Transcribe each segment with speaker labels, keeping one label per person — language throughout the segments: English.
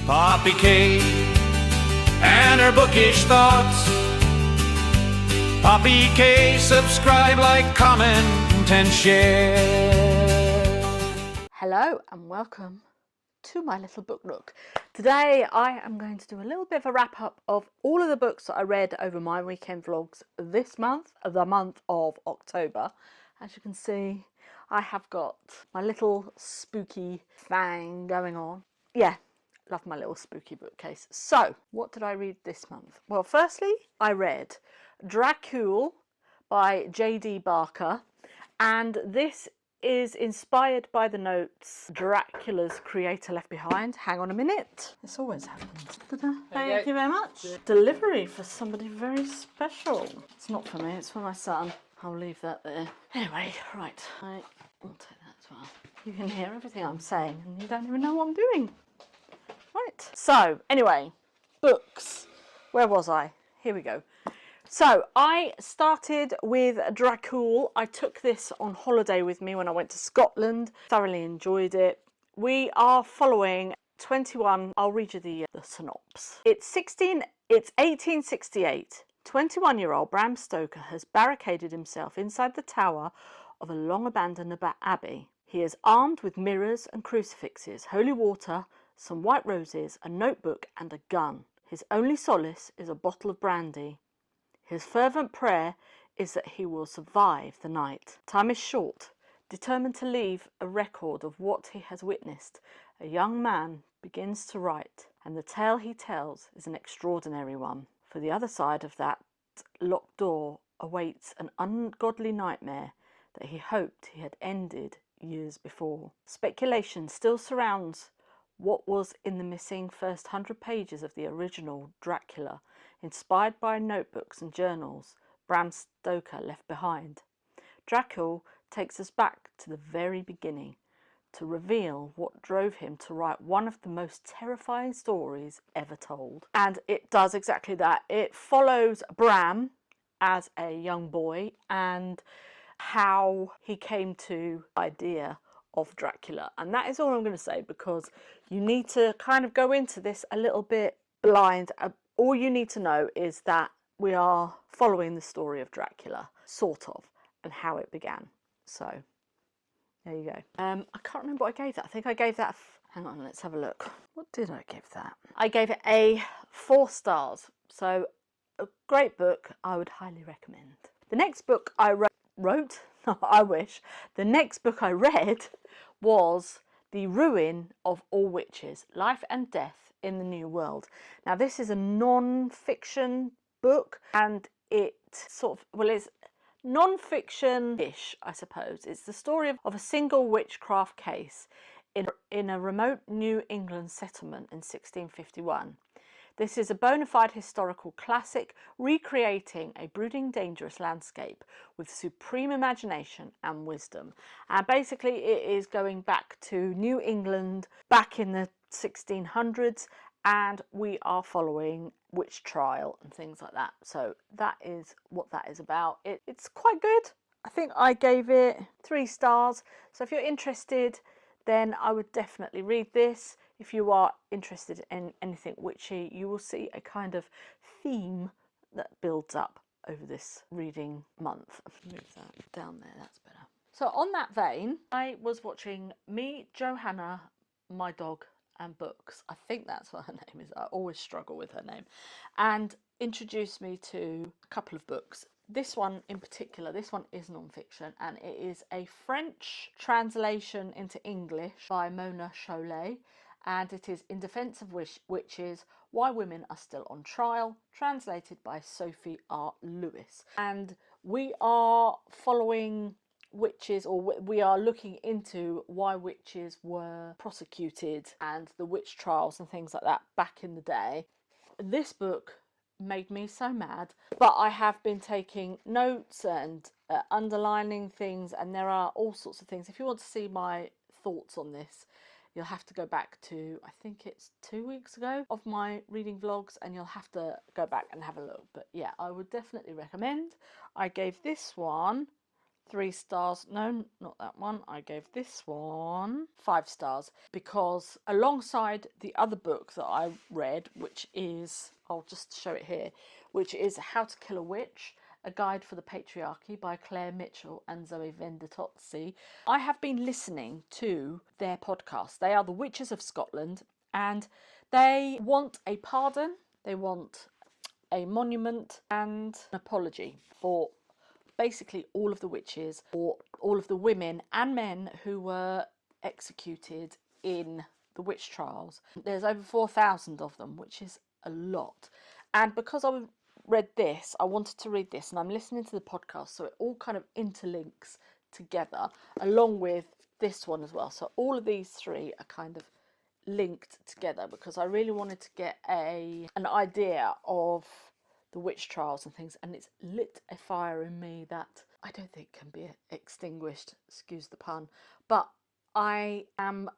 Speaker 1: Poppy K and her bookish thoughts. Poppy K, subscribe, like, comment, and share.
Speaker 2: Hello and welcome to my little book nook. Today I am going to do a little bit of a wrap up of all of the books that I read over my weekend vlogs this month, the month of October. As you can see, I have got my little spooky thing going on. Yeah, love my little spooky bookcase. So, what did I read this month? Well, firstly, I read Dracula by J.D. Barker, and this is inspired by the notes Dracula's creator left behind. Hang on a minute. This always happens. Thank you very much. Delivery for somebody very special. It's not for me, it's for my son. I'll leave that there. Anyway, right. I'll take that as well. You can hear everything I'm saying and you don't even know what I'm doing. Right. So, anyway, books. Where was I? Here we go. So I started with Dracula. I took this on holiday with me when I went to Scotland. Thoroughly enjoyed it. We are following 21. I'll read you the synopsis. It's 1868. 21-year-old Bram Stoker has barricaded himself inside the tower of a long-abandoned abbey. He is armed with mirrors and crucifixes, holy water, some white roses, a notebook and a gun. His only solace is a bottle of brandy. His fervent prayer is that he will survive the night. Time is short. Determined to leave a record of what he has witnessed, a young man begins to write, and the tale he tells is an extraordinary one. For the other side of that locked door awaits an ungodly nightmare that he hoped he had ended years before. Speculation still surrounds what was in the missing first 100 pages of the original Dracula, inspired by notebooks and journals Bram Stoker left behind. Dracula takes us back to the very beginning to reveal what drove him to write one of the most terrifying stories ever told. And it does exactly that. It follows Bram as a young boy and how he came to the idea of Dracula. And that is all I'm going to say, because you need to kind of go into this a little bit blind. All you need to know is that we are following the story of Dracula, sort of, and how it began. So, there you go. I can't remember what I gave that. I think I gave that... Hang on, let's have a look. What did I give that? I gave it a 4 stars. So, a great book. I would highly recommend. The next book I wrote, I wish. The next book I read was The Ruin of All Witches, Life and Death in the New World. Now this is a non-fiction book, and it sort of, well, it's non-fiction-ish, I suppose. It's the story of a single witchcraft case in a remote New England settlement in 1651. This is a bona fide historical classic, recreating a brooding, dangerous landscape with supreme imagination and wisdom. And basically it is going back to New England back in the 1600s, and we are following witch trial and things like that. So that is what that is about. It's quite good. I think I gave it 3 stars. So if you're interested, then I would definitely read this. If you are interested in anything witchy, you will see a kind of theme that builds up over this reading month. Move that down there, that's better. So on that vein, I was watching Me, Johanna, My Dog and Books. I think that's what her name is. I always struggle with her name. And introduced me to a couple of books. This one in particular, this one is non-fiction, and it is a French translation into English by Mona Chollet, and it is In Defense of Witches, Why Women Are Still on Trial, translated by Sophie R. Lewis. And we are following witches, or we are looking into why witches were prosecuted and the witch trials and things like that back in the day. This book made me so mad, but I have been taking notes and underlining things, and there are all sorts of things. If you want to see my thoughts on this, you'll have to go back to, I think it's 2 weeks ago, of my reading vlogs, and you'll have to go back and have a look. But yeah, I would definitely recommend. I gave this one 3 stars. No, not that one. I gave this one 5 stars because alongside the other book that I read, which is, I'll just show it here, which is How to Kill a Witch, A Guide for the Patriarchy by Claire Mitchell and Zoe Vendatozzi. I have been listening to their podcast. They are the Witches of Scotland, and they want a pardon, they want a monument and an apology for basically all of the witches, or all of the women and men who were executed in the witch trials. There's over 4,000 of them, which is a lot. And because I read this, I wanted to read this, and I'm listening to the podcast, so it all kind of interlinks together along with this one as well. So all of these three are kind of linked together because I really wanted to get an idea of the witch trials and things, and it's lit a fire in me that I don't think can be extinguished, excuse the pun, but I am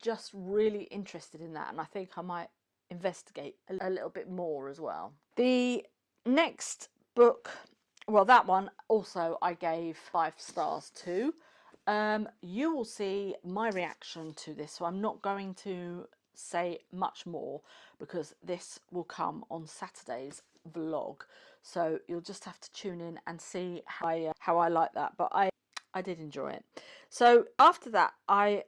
Speaker 2: just really interested in that, and I think I might investigate a little bit more as well. The next book, well, that one also I gave 5 stars to. You will see my reaction to this, so I'm not going to say much more because this will come on Saturday's vlog, so you'll just have to tune in and see how I like that. But I did enjoy it. So after that, I've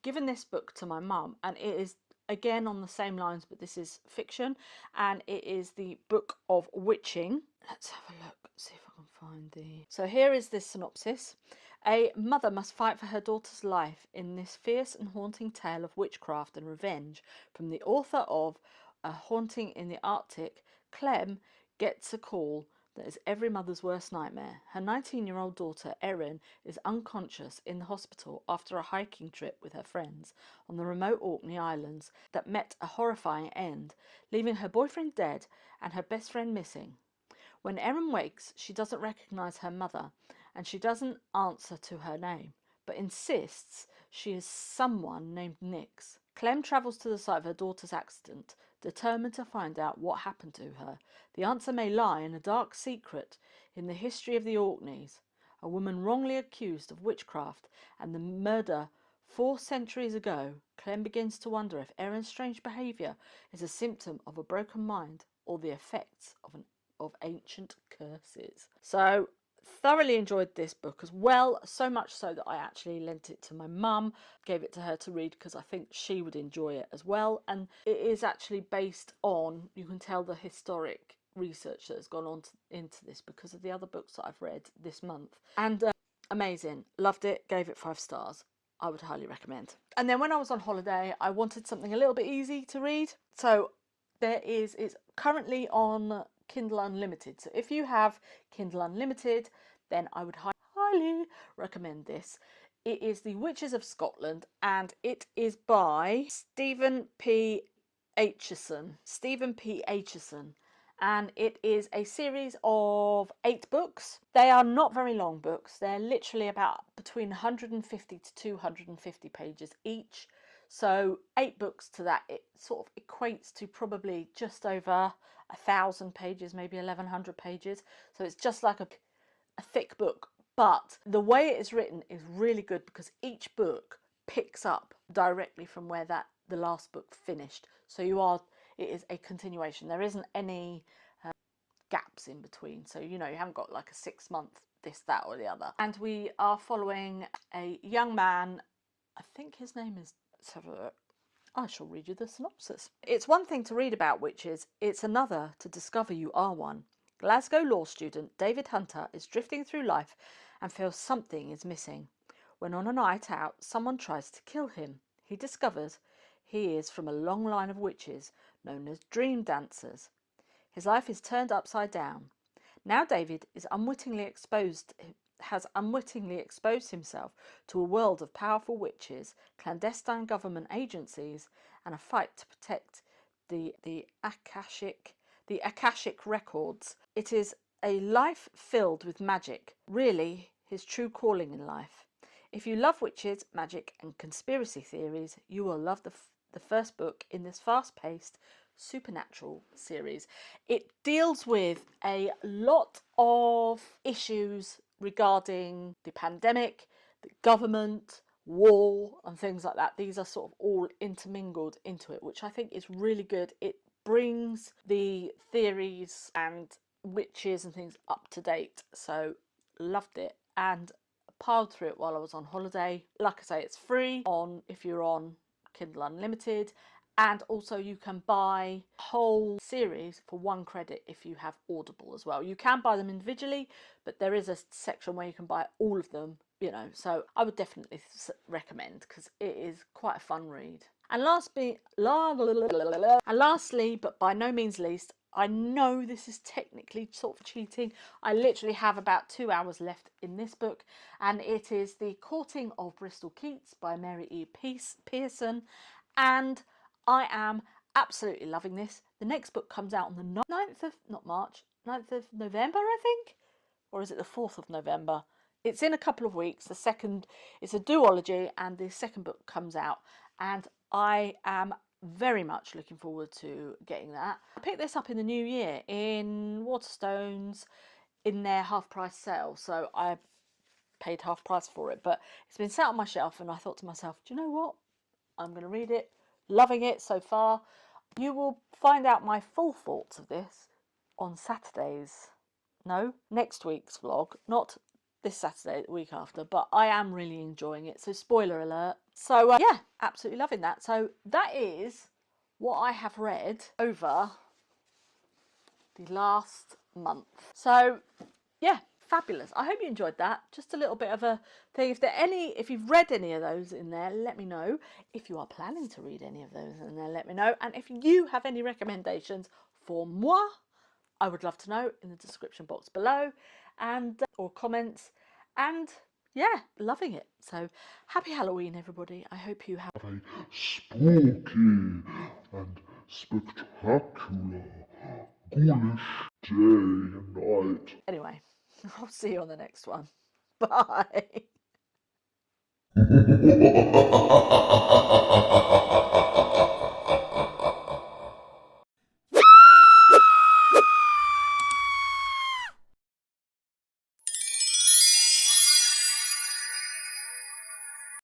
Speaker 2: given this book to my mum, and it is again on the same lines, but this is fiction, and it is the Book of Witching. Let's have a look, see if I can find the... So here is this synopsis. A mother must fight for her daughter's life in this fierce and haunting tale of witchcraft and revenge. From the author of A Haunting in the Arctic, Clem gets a call that is every mother's worst nightmare. Her 19-year-old daughter, Erin, is unconscious in the hospital after a hiking trip with her friends on the remote Orkney Islands that met a horrifying end, leaving her boyfriend dead and her best friend missing. When Erin wakes, she doesn't recognise her mother, and she doesn't answer to her name, but insists she is someone named Nix. Clem travels to the site of her daughter's accident, determined to find out what happened to her. The answer may lie in a dark secret in the history of the Orkneys, a woman wrongly accused of witchcraft and the murder 4 centuries ago. Clem begins to wonder if Erin's strange behaviour is a symptom of a broken mind or the effects of ancient curses. So thoroughly enjoyed this book as well, so much so that I actually lent it to my mum, gave it to her to read because I think she would enjoy it as well. And it is actually based on, you can tell, the historic research that has gone on into this because of the other books that I've read this month. And amazing, loved it, gave it 5 stars. I would highly recommend. And then when I was on holiday, I wanted something a little bit easy to read, so it's currently on Kindle Unlimited. So if you have Kindle Unlimited, then I would highly recommend this. It is The Witches of Scotland, and it is by Stephen P. Aitchison. And it is a series of 8 books. They are not very long books. They're literally about between 150 to 250 pages each. So 8 books to that, it sort of equates to probably just over 1,000 pages, maybe 1,100 pages. So it's just like a thick book. But the way it is written is really good because each book picks up directly from where the last book finished. So it is a continuation. There isn't any gaps in between. So, you haven't got like a 6-month this, that or the other. And we are following a young man, I think his name is... Let's have a look. I shall read you the synopsis. It's one thing to read about witches, it's another to discover you are one. Glasgow law student David Hunter is drifting through life and feels something is missing. When on a night out, someone tries to kill him. He discovers he is from a long line of witches known as dream dancers. His life is turned upside down. Now David has unwittingly exposed himself to a world of powerful witches, clandestine government agencies, and a fight to protect the Akashic records. It is a life filled with magic, really his true calling in life. If you love witches, magic and conspiracy theories, you will love the first book in this fast-paced supernatural series. It deals with a lot of issues regarding the pandemic, the government, war, and things like that. These are sort of all intermingled into it, which I think is really good. It brings the theories and witches and things up to date. So loved it and piled through it while I was on holiday. Like I say, it's free on if you're on Kindle Unlimited, and also you can buy a whole series for 1 credit if you have Audible as well. You can buy them individually, but there is a section where you can buy all of them, you know, so I would definitely recommend, because it is quite a fun read. And lastly, but by no means least, I know this is technically sort of cheating. I literally have about 2 hours left in this book, and it is The Courting of Bristol Keats by Mary E. Pearson, and I am absolutely loving this. The next book comes out on the 9th of, not March, 9th of November, I think? Or is it the 4th of November? It's in a couple of weeks. The second, it's a duology, and the second book comes out, and I am very much looking forward to getting that. I picked this up in the new year in Waterstones in their half price sale, so I paid half price for it, but it's been sat on my shelf, and I thought to myself, do you know what? I'm going to read it. Loving it so far. You will find out my full thoughts of this on Saturday's, no, next week's vlog, not this Saturday, the week after, but I am really enjoying it, so spoiler alert. So yeah, absolutely loving that. So that is what I have read over the last month. So yeah, fabulous. I hope you enjoyed that. Just a little bit of a thing. If you've read any of those in there, let me know. If you are planning to read any of those in there, let me know. And if you have any recommendations for moi, I would love to know in the description box below, and or comments. And yeah, loving it. So happy Halloween, everybody. I hope you have
Speaker 3: a spooky and spectacular ghoulish day and night.
Speaker 2: Anyway, I'll see you on the next one. Bye.